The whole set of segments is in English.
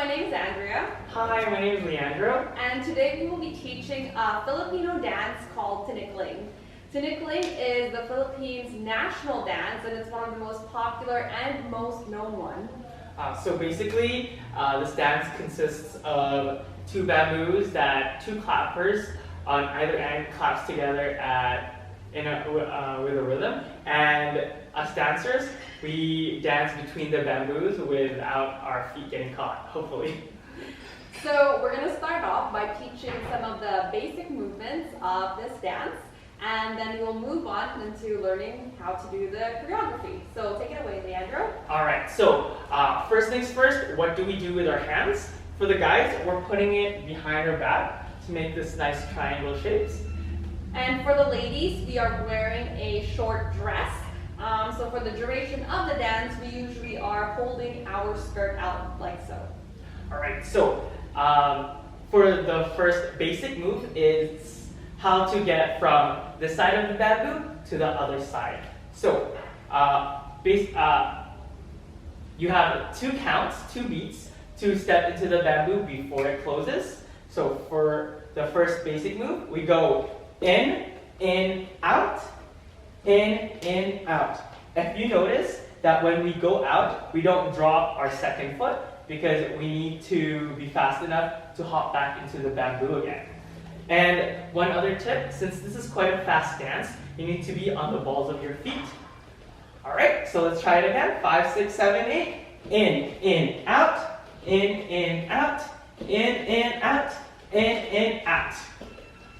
my name is Andrea. Hi, my name is Leandro. And today we will be teaching a Filipino dance called Tinikling. Tinikling is the Philippines' national dance, and it's one of the most popular and most known one. So basically, this dance consists of two bamboos that two clappers on either end claps together with a rhythm, and us dancers, we dance between the bamboos without our feet getting caught, hopefully. So we're going to start off by teaching some of the basic movements of this dance, and then we'll move on into learning how to do the choreography. So take it away, Leandro. Alright, so first things first, what do we do with our hands? For the guys, we're putting it behind our back to make this nice triangle shapes. And for the ladies, we are wearing a short dress. So for the duration of the dance, we usually are holding our skirt out like so. Alright, so for the first basic move is how to get from this side of the bamboo to the other side. So you have 2 counts, 2 beats, to step into the bamboo before it closes. So for the first basic move, we go in, out, in, out. If you notice that when we go out, we don't drop our second foot because we need to be fast enough to hop back into the bamboo again. And one other tip, since this is quite a fast dance, you need to be on the balls of your feet. Alright, so let's try it again. 5, 6, 7, 8. In, out, in, out, in, out, in, out.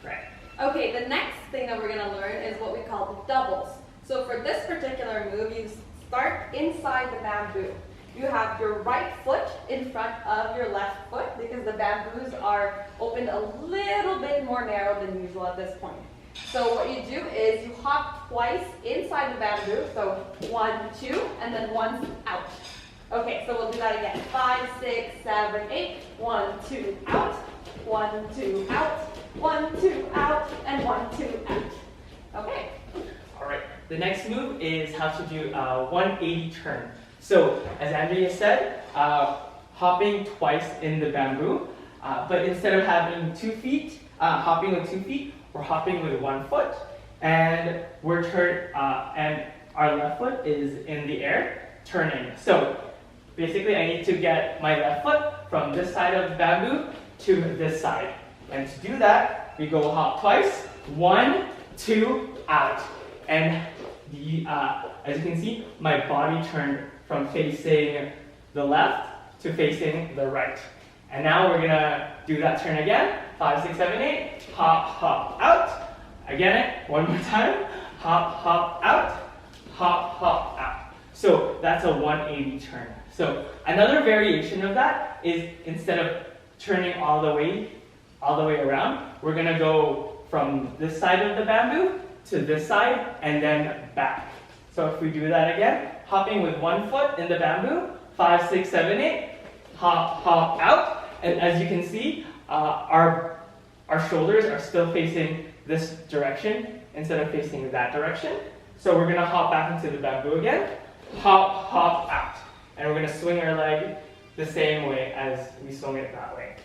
Right. Okay, the next thing that we're going to learn is what we call the doubles. So for this particular move, you start inside the bamboo. You have your right foot in front of your left foot because the bamboos are opened a little bit more narrow than usual at this point. So what you do is you hop twice inside the bamboo. So 1, 2, and then 1 out. Okay, so we'll do that again. 5, 6, 7, 8. 1, 2, out. 1, 2, out. 1, 2, out, and 1, 2, out. Okay. All right. The next move is how to do a 180 turn. So, as Andrea said, hopping twice in the bamboo, but instead of having 2 feet, hopping with 2 feet, we're hopping with 1 foot, and and our left foot is in the air, turning. So, basically, I need to get my left foot from this side of the bamboo to this side, and to do that, we go hop twice, 1, 2, out, and as you can see, my body turned from facing the left to facing the right. And now we're gonna do that turn again. 5, 6, 7, 8. Hop, hop, out. Again, one more time. Hop, hop, out. Hop, hop, out. So that's a 180 turn. So another variation of that is instead of turning all the way around, we're gonna go from this side of the bamboo to this side and then back. So if we do that again, hopping with 1 foot in the bamboo, 5, 6, 7, 8, hop, hop, out. And as you can see, our shoulders are still facing this direction instead of facing that direction. So we're gonna hop back into the bamboo again, hop, hop, out. And we're gonna swing our leg the same way as we swung it that way.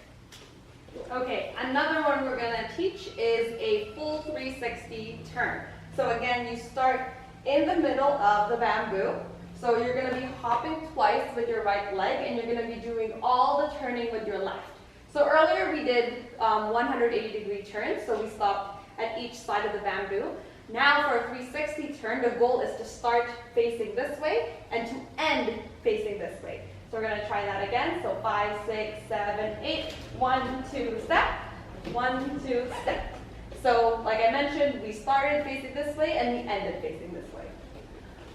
Okay, another one we're going to teach is a full 360 turn. So again, you start in the middle of the bamboo. So you're going to be hopping twice with your right leg, and you're going to be doing all the turning with your left. So earlier we did 180-degree turns, so we stopped at each side of the bamboo. Now for a 360 turn, the goal is to start facing this way and to end facing this way. So we're going to try that again. So 5, 6, 7, 8. 1, 2, step. 1, 2, step. So like I mentioned, we started facing this way and we ended facing this way.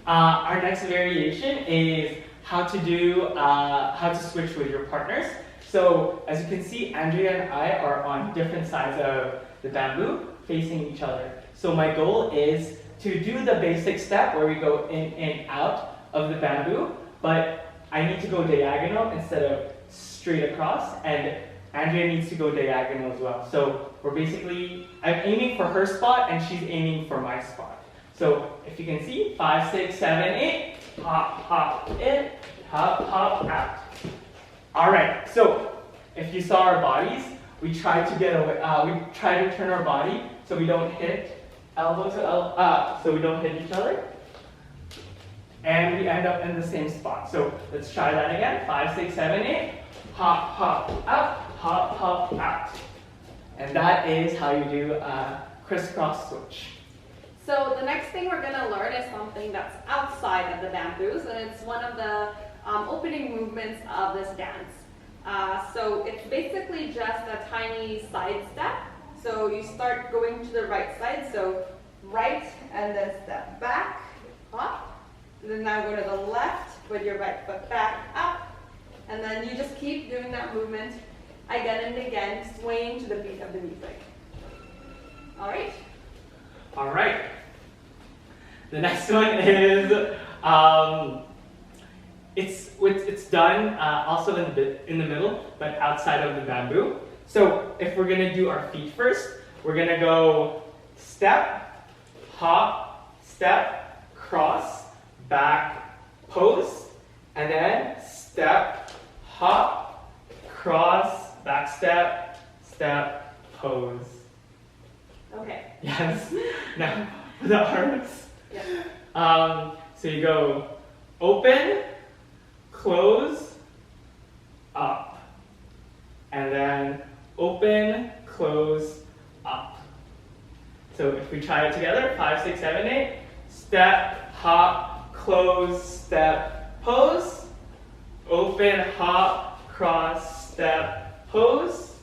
Our next variation is how to switch with your partners. So as you can see, Andrea and I are on different sides of the bamboo facing each other. So my goal is to do the basic step where we go in and out of the bamboo, but I need to go diagonal instead of straight across, and Andrea needs to go diagonal as well. So I'm aiming for her spot and she's aiming for my spot. So if you can see, 5, 6, 7, 8, hop, hop in, hop, hop out. All right, so if you saw our bodies, we try to get away, we try to turn our body so we don't hit elbow to elbow, so we don't hit each other. And we end up in the same spot. So let's try that again. 5, 6, 7, 8. Hop, hop, out, hop, hop, out. And that is how you do a crisscross switch. So the next thing we're going to learn is something that's outside of the bamboos, and it's one of the opening movements of this dance. So it's basically just a tiny side step. So you start going to the right side, so right and then step back, hop. And then now go to the left with your right foot back, up. And then you just keep doing that movement again and again, swaying to the beat of the music. All right? All right. The next one is, it's done also in the middle, but outside of the bamboo. So if we're gonna do our feet first, we're gonna go step, hop, step, cross, back, pose, and then step, hop, cross, back step, step, pose. Okay. Yes. Now, the arms. Yes. So you go open, close, up. And then open, close, up. So if we try it together, 5, 6, 7, 8. Step, hop, close, step, pose. Open, hop, cross, step, pose.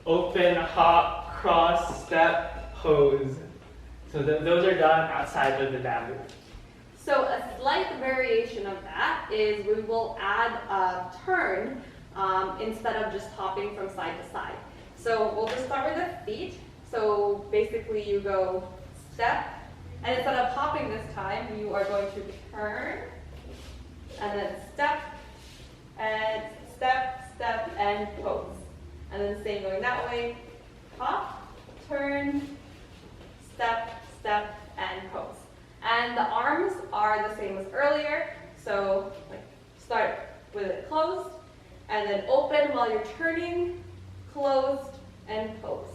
Open, hop, cross, step, pose. So those are done outside of the bamboo. So a slight variation of that is we will add a turn instead of just hopping from side to side. So we'll just start with the feet. So basically you go step, and instead of hopping this time, you are going to turn, and then step, and step, step, and pose. And then same going that way, hop, turn, step, step, and pose. And the arms are the same as earlier. So like start with it closed, and then open while you're turning, closed, and pose.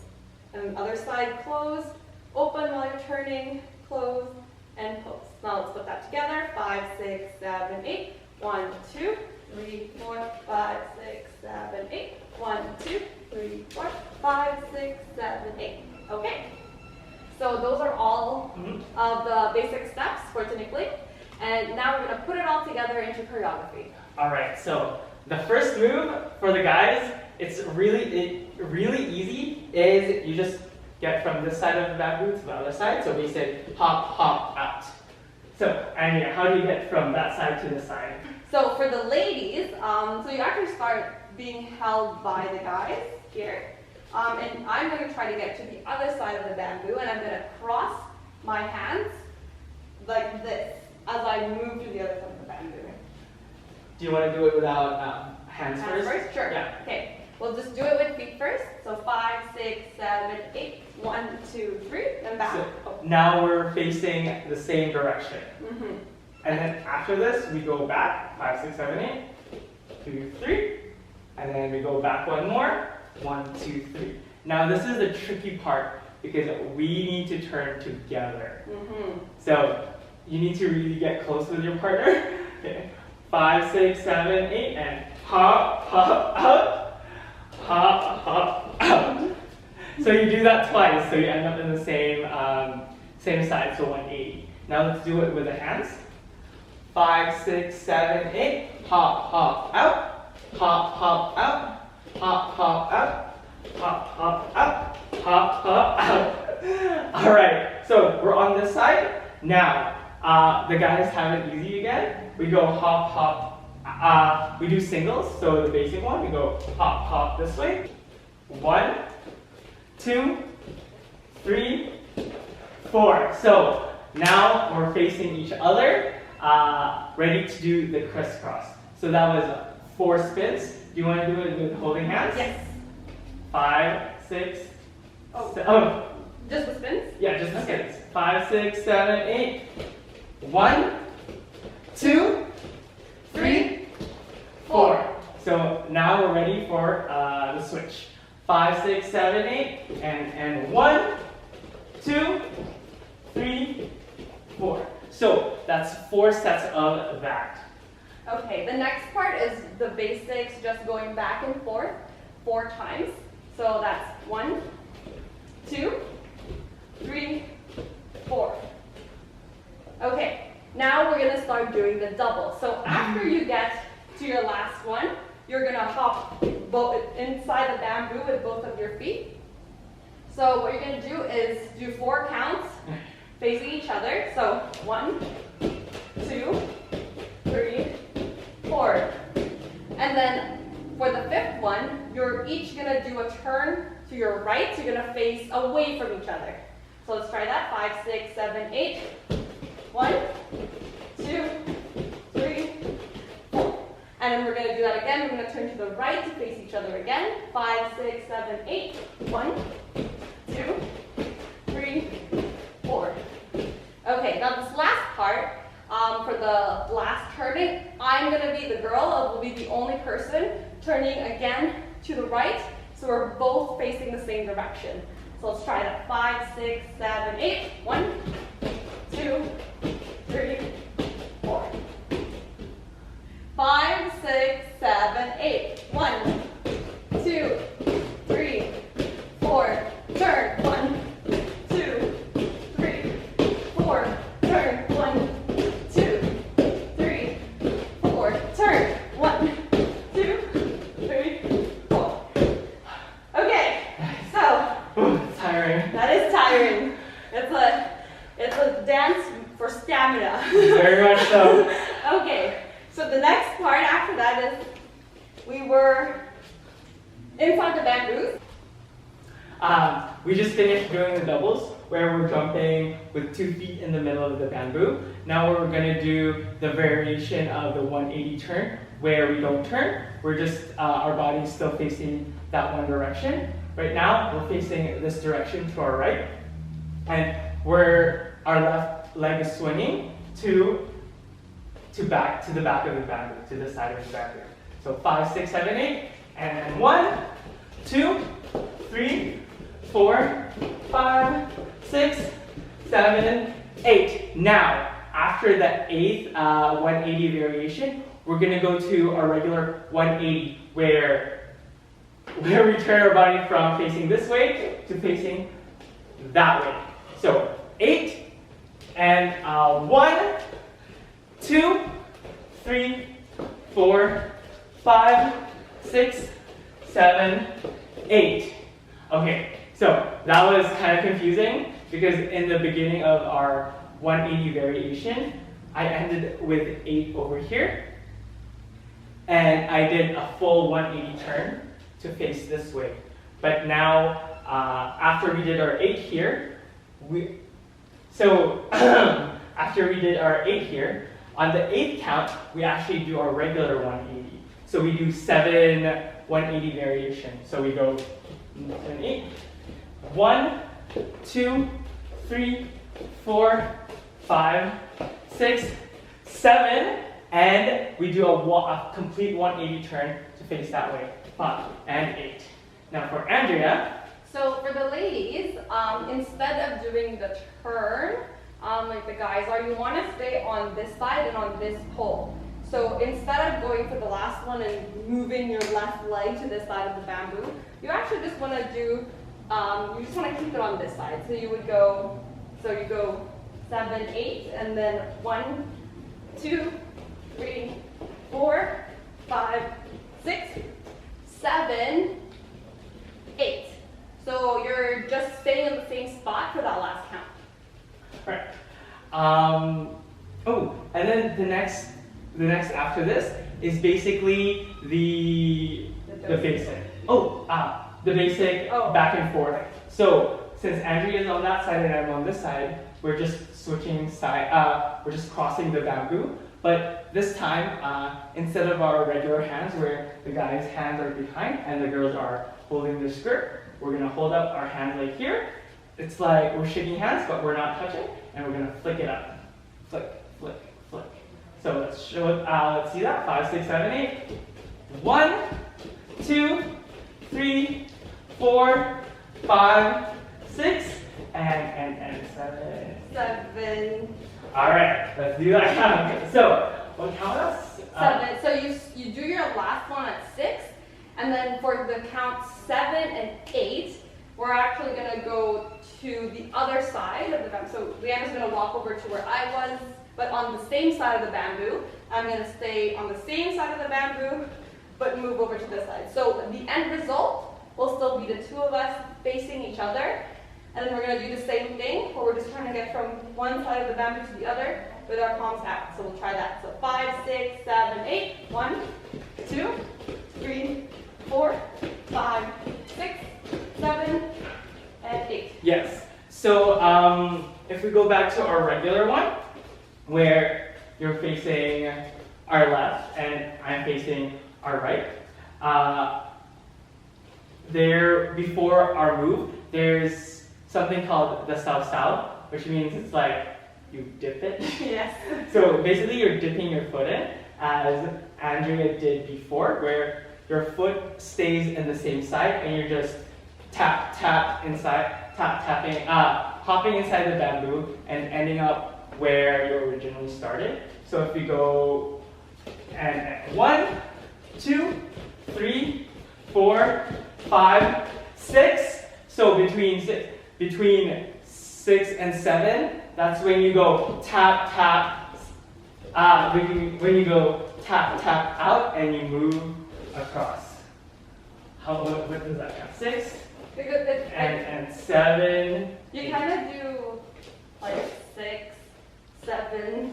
And the other side closed, open while you're turning, closed, and pose. Now let's put that together. 5, 6, 7, 8. 1, 2, 3, 4, 5, 6, 7, 8. 1, 2, 3, 4, 5, 6, 7, 8. Okay. So those are all of the basic steps for Tinikling. And now we're going to put it all together into choreography. All right, so the first move for the guys, it's really easy, is you just get from this side of the bamboo to the other side. So we say hop, hop, out. So, Anya, how do you get from that side to this side? So for the ladies, so you actually start being held by the guys here. And I'm going to try to get to the other side of the bamboo, and I'm going to cross my hands like this as I move to the other side of the bamboo. Do you want to do it without hands first? Sure. Yeah. Okay. We'll just do it with feet first. So 5, 6, 7, 8. 1, 2, 3, and back. So now we're facing the same direction. Mm-hmm. And then after this, we go back. 5, 6, 7, 8. 2, 3. And then we go back one more. 1, 2, 3. Now this is the tricky part because we need to turn together. Mm-hmm. So you need to really get close with your partner. Okay. 5, 6, 7, 8, and hop, hop, out. Hop, hop, out. So you do that twice, so you end up in the same side, so 180. Now let's do it with the hands. 5, 6, 7, 8. Hop, hop, out. Hop, hop, out. Hop, hop, out. Hop, hop, out. Hop, hop, out. All right, so we're on this side. Now, the guys have it easy again. We go hop, hop. We do singles, so the basic one, we go hop, hop this way. 1, 2, 3, 4. So now we're facing each other, ready to do the crisscross. So that was 4 spins. Do you want to do it with holding hands? Yes. 5, 6, Oh. 7. Just the spins? Yeah, just the spins. 5, 6, 7, 8. 1, 2, 3, 4. So now ready for the switch. 5, 6, 7, 8, and 1, 2, 3, 4. So that's 4 sets of that. Okay, the next part is the basics, just going back and forth 4 times. So that's 1, 2, 3, 4. Okay, now we're gonna start doing the double. So after you get to your last one, you're gonna hop both inside the bamboo with both of your feet. So what you're gonna do is do 4 counts facing each other. So 1, 2, 3, 4. And then for the 5th one, you're each gonna do a turn to your right. So you're gonna face away from each other. So let's try that. 5, 6, 7, 8. 1, 2, 3, 4. And then we're going to do that again. We're going to turn to the right to face each other again. 5, 6, 7, 8. 1, 2, 3, 4. Okay, now this last part, for the last turning, I'm going to be the girl. I will be the only person turning again to the right. So we're both facing the same direction. So let's try that. 5, 6, 7, 8. 1, 2, 3, 4. 5, 6, 7, 8. 1, 2, 3, 4. Turn. 1, 2, 3, 4. Turn. 1, 2, 3, 4. Turn. 1, 2, 3, 4. Okay, so It's tiring. that is tiring. It's a dance for stamina. Very much so. Okay, so the next part after that is we were in front of the bamboos. We just finished doing the doubles where we're jumping with 2 feet in the middle of the bamboo. Now we're going to do the variation of the 180 turn where we don't turn. We're just, our body's still facing that one direction. Right now we're facing this direction to our right. And our left leg is swinging to the back of the bamboo, to the side of the bamboo. So 5, 6, 7, 8, and then 1, 2, 3, 4, 5, 6, 7, 8. Now, after the 8th 180 variation, we're gonna go to our regular 180 where we turn our body from facing this way to facing that way. So 8 and 1, 2, 3, 4, 5, 6, 7, 8. Okay, so that was kind of confusing because in the beginning of our 180 variation, I ended with 8 over here. And I did a full 180 turn to face this way. But now, after we did our 8 here, after we did our 8 here, on the 8th count, we actually do our regular 180. So we do 7 180 variations. So we go 7, 8. 1, 2, 3, 4, 5, 6, 7, and we do a complete 180 turn to face that way. 5 and 8. Now for Andrea. So for the ladies, instead of doing the turn, like the guys are, you want to stay on this side and on this pole. So instead of going for the last one and moving your left leg to this side of the bamboo, you actually just want to do, you just want to keep it on this side. So you would go, you go 7, 8, and then 1, 2, 3, 4, 5, 6, 7, 8. So you're just staying in the same spot for that last count. Right. And then the next after this is basically the basic. The basic back and forth. So since Andrea is on that side and I'm on this side, we're just switching side. We're just crossing the bamboo. But this time, instead of our regular hands, where the guys' hands are behind and the girls are holding their skirt, we're gonna hold up our hand like here. It's like we're shaking hands, but we're not touching, and we're gonna flick it up. Flick, flick, flick. So let's show it. Let's see that. 5, 6, 7, 8. 1, 2, 3, 4, 5, 6, and 7. 7. All right, let's do that count. So, what count us? 7. So you do your last one at 6, and then for the count 7 and 8, we're actually going to go to the other side of the bamboo. So Leanna's going to walk over to where I was, but on the same side of the bamboo. I'm going to stay on the same side of the bamboo, but move over to this side. So the end result will still be the two of us facing each other. And then we're going to do the same thing, where we're just trying to get from one side of the bamboo to the other with our palms out. So we'll try that. So 5, 6, 7, 8. 1, 2, 3, 4, 5, 6, 7, and 8. Yes. So if we go back to our regular one, where you're facing our left and I'm facing our right, there before our move, there's something called the sao, which means it's like you dip it. Yes. So basically you're dipping your foot in, as Andrea did before, where your foot stays in the same side and you're just tapping, hopping inside the bamboo and ending up where you originally started. So if you go and 1, 2, 3, 4, 5, 6. So between 6 and 7, that's when you go tap. When you go tap out and you move across. What does that count? 6 and 7. You kind of do like 6, 7,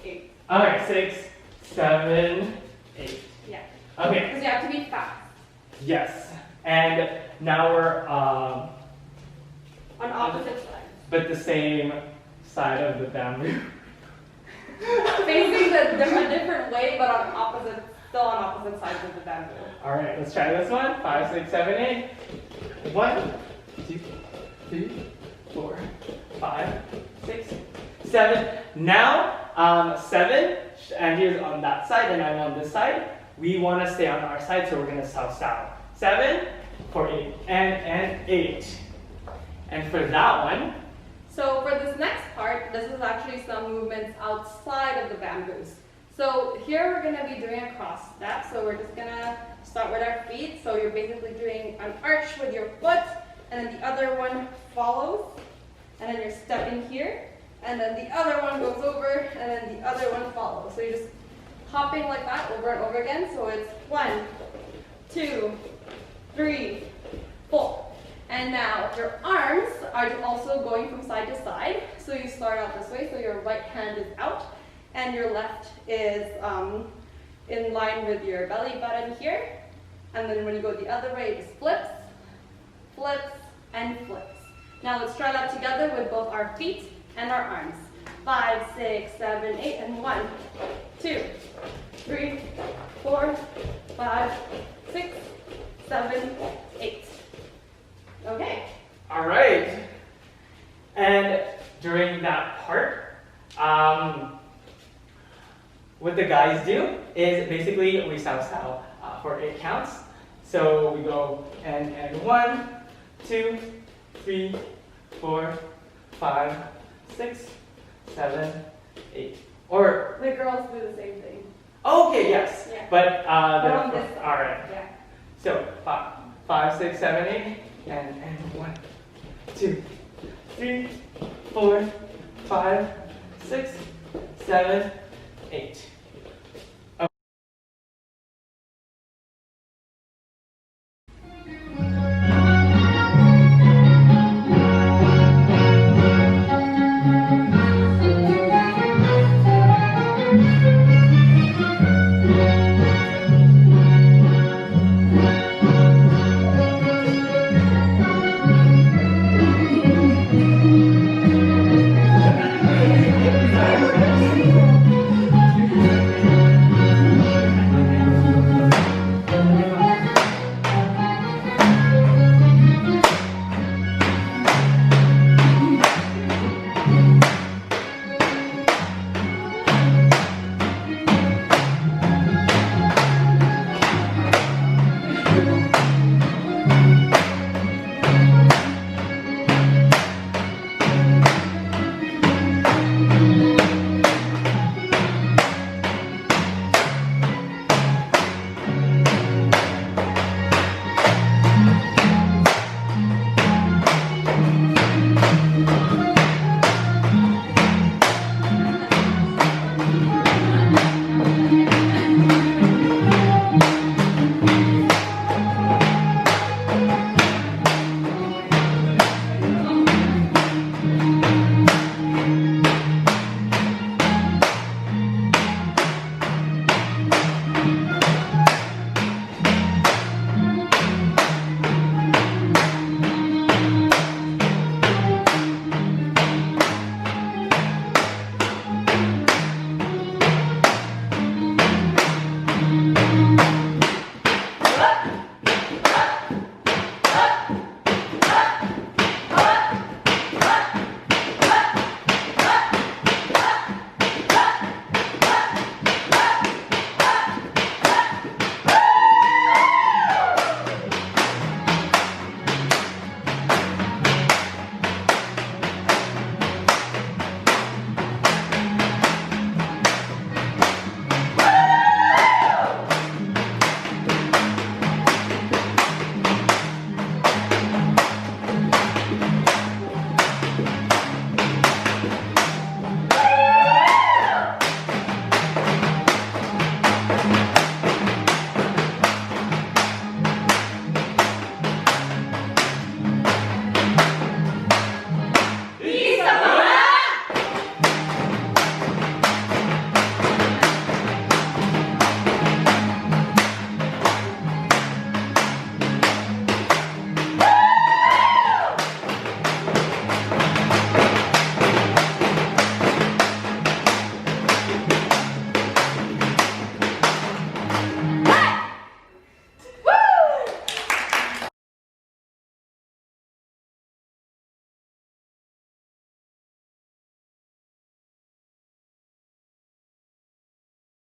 8. Alright, 6, 7, 8. Yeah. Okay. Because you have to be fast. Yes. And now we're On opposite sides. but the same side of the bamboo. Facing a different way, but still on opposite sides of the bamboo. Alright, let's try this one. 5, 6, 7, 8. 1, 2, 3, 4, 5, 6, 7. Now, 7, Andrea's on that side and I'm on this side. We want to stay on our side, so we're going to sao. 7 for 8 and 8. And for that one, So for this next part, this is actually some movements outside of the bamboos. So here we're going to be doing a cross step. So we're just going to start with our feet. So you're basically doing an arch with your foot, and then the other one follows, and then you're stepping here, and then the other one goes over, and then the other one follows. So you're just hopping like that over and over again. So it's 1, 2, 3, 4. And now your arms are also going from side to side. So you start out this way, so your right hand is out, and your left is in line with your belly button here. And then when you go the other way, it just flips, flips, and flips. Now let's try that together with both our feet and our arms. 5, 6, 7, 8, and 1, 2, 3, 4, 5, 6, 7, 8. Okay. all right. And during that part, what the guys do is basically we sao for 8 counts. So we go and 1, 2, 3, 4, 5, 6, 7, 8. Or The girls do the same thing. okay, yes. Yeah. But on this side. all right. Yeah. So 5, 6, 7, 8, and 1, 2, 3, 4, 5, 6, 7, 8.